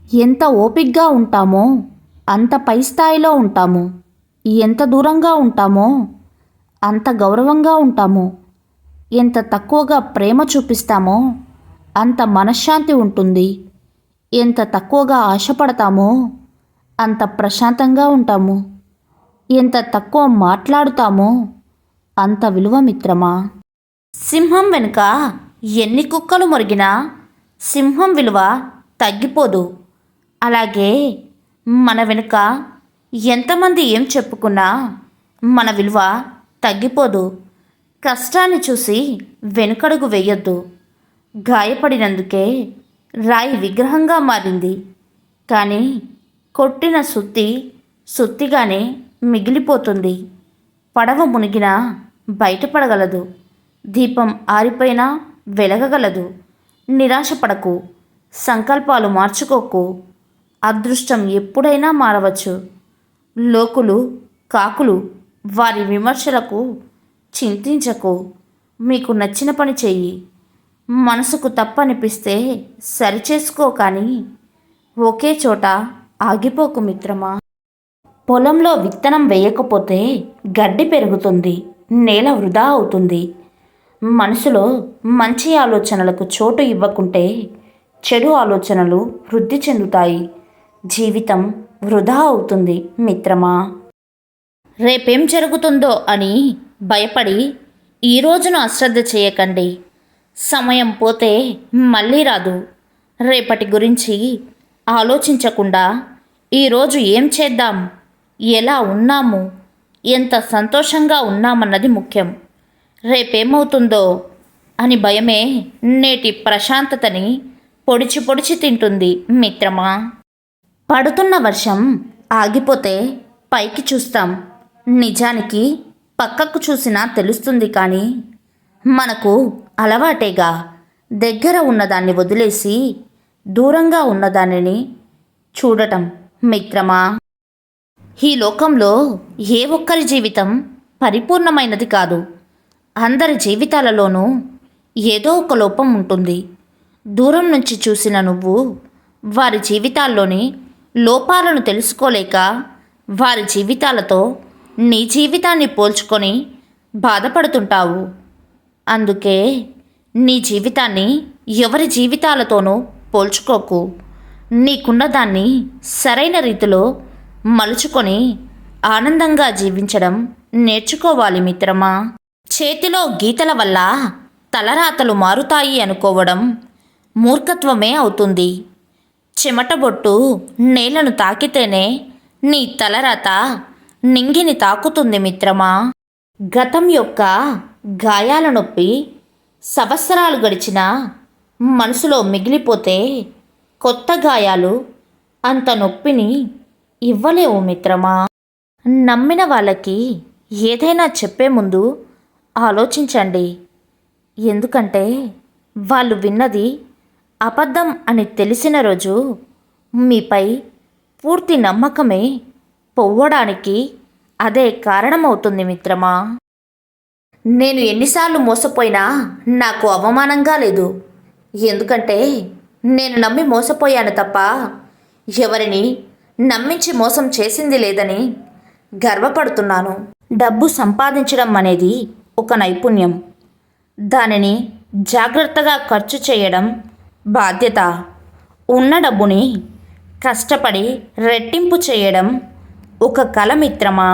ఎంత ఓపిగ్గా ఉంటామో అంత పై స్థాయిలో ఉంటాము. ఎంత దూరంగా ఉంటామో అంత గౌరవంగా ఉంటాము. ఎంత తక్కువగా ప్రేమ చూపిస్తామో అంత మనశ్శాంతి ఉంటుంది. ఎంత తక్కువగా ఆశపడతామో అంత ప్రశాంతంగా ఉంటాము. ఎంత తక్కువ మాట్లాడుతామో అంత విలువ మిత్రమా. సింహం వెనుక ఎన్ని కుక్కలు మొరిగినా సింహం విలువ తగ్గిపోదు. అలాగే మన వెనుక ఎంతమంది ఏం చెప్పుకున్నా మన విలువ తగ్గిపోదు. కష్టాన్ని చూసి వెనుకడుగు వేయొద్దు. గాయపడినందుకే రాయి విగ్రహంగా మారింది, కానీ కొట్టిన సుత్తిగానే మిగిలిపోతుంది. పడవ మునిగినా బయటపడగలదు. దీపం ఆరిపోయినా వెలగగలదు. నిరాశపడకు, సంకల్పాలు మార్చుకోకు. అదృష్టం ఎప్పుడైనా మారవచ్చు. లోకులు, కాకులు వారి విమర్శలకు చింతించకు. మీకు నచ్చిన పని చెయ్యి. మనసుకు తప్పనిపిస్తే సరిచేసుకో, కానీ ఒకే చోట ఆగిపోకు మిత్రమా. పొలంలో విత్తనం వేయకపోతే గడ్డి పెరుగుతుంది, నేల వృధా అవుతుంది. మనసులో మంచి ఆలోచనలకు చోటు ఇవ్వకుంటే చెడు ఆలోచనలు వృద్ధి చెందుతాయి. జీవితం వృధా అవుతుంది మిత్రమా. రేపేం జరుగుతుందో అని భయపడి ఈ రోజును అశ్రద్ధ చేయకండి. సమయం పోతే మళ్ళీ రాదు. రేపటి గురించి ఆలోచించకుండా ఈరోజు ఏం చేద్దాం, ఎలా ఉన్నాము, ఎంత సంతోషంగా ఉన్నామన్నది ముఖ్యం. రేపేమవుతుందో అని భయమే నేటి ప్రశాంతతని పొడిచి పొడిచి తింటుంది మిత్రమా. పడుతున్న వర్షం ఆగిపోతే పైకి చూస్తాం. నిజానికి పక్కకు చూసినా తెలుస్తుంది, కానీ మనకు అలవాటేగా దగ్గర ఉన్నదాన్ని వదిలేసి దూరంగా ఉన్నదానిని చూడటం మిత్రమా. ఈ లోకంలో ఏ ఒక్కరి జీవితం పరిపూర్ణమైనది కాదు. అందరి జీవితాలలోనూ ఏదో ఒక లోపం ఉంటుంది. దూరం నుంచి చూసిన నువ్వు వారి జీవితాల్లోని లోపాలను తెలుసుకోలేక వారి జీవితాలతో నీ జీవితాన్ని పోల్చుకొని బాధపడుతుంటావు. అందుకే నీ జీవితాన్ని ఎవరి జీవితాలతోనూ పోల్చుకోకు. నీకున్న దాన్ని సరైన రీతిలో మలుచుకొని ఆనందంగా జీవించడం నేర్చుకోవాలి మిత్రమా. చేతిలో గీతల వల్ల తలరాతలు మారుతాయి అనుకోవడం మూర్ఖత్వమే అవుతుంది. చెమటబొట్టు నేలను తాకితేనే నీ తలరాత నింగిని తాకుతుంది మిత్రమా. గతం యొక్క గాయాల నొప్పి సంవత్సరాలు గడిచినా మనసులో మిగిలిపోతే కొత్త గాయాలు అంత నొప్పిని ఇవ్వలేవు మిత్రమా. నమ్మిన వాళ్ళకి ఏదైనా చెప్పే ముందు ఆలోచించండి. ఎందుకంటే వాళ్ళు విన్నది అబద్ధం అని తెలిసిన రోజు మీపై పూర్తి నమ్మకమే పోవడానికి అదే కారణమవుతుంది మిత్రమా. నేను ఎన్నిసార్లు మోసపోయినా నాకు అవమానంగా లేదు. ఎందుకంటే నేను నమ్మి మోసపోయాను తప్ప ఎవరిని నమ్మించి మోసం చేసింది లేదని గర్వపడుతున్నాను. డబ్బు సంపాదించడం అనేది ఒక నైపుణ్యం. దానిని జాగ్రత్తగా ఖర్చు చేయడం బాధ్యత. ఉన్న డబ్బుని కష్టపడి రెట్టింపు చేయడం ఒక కళ మిత్రమా.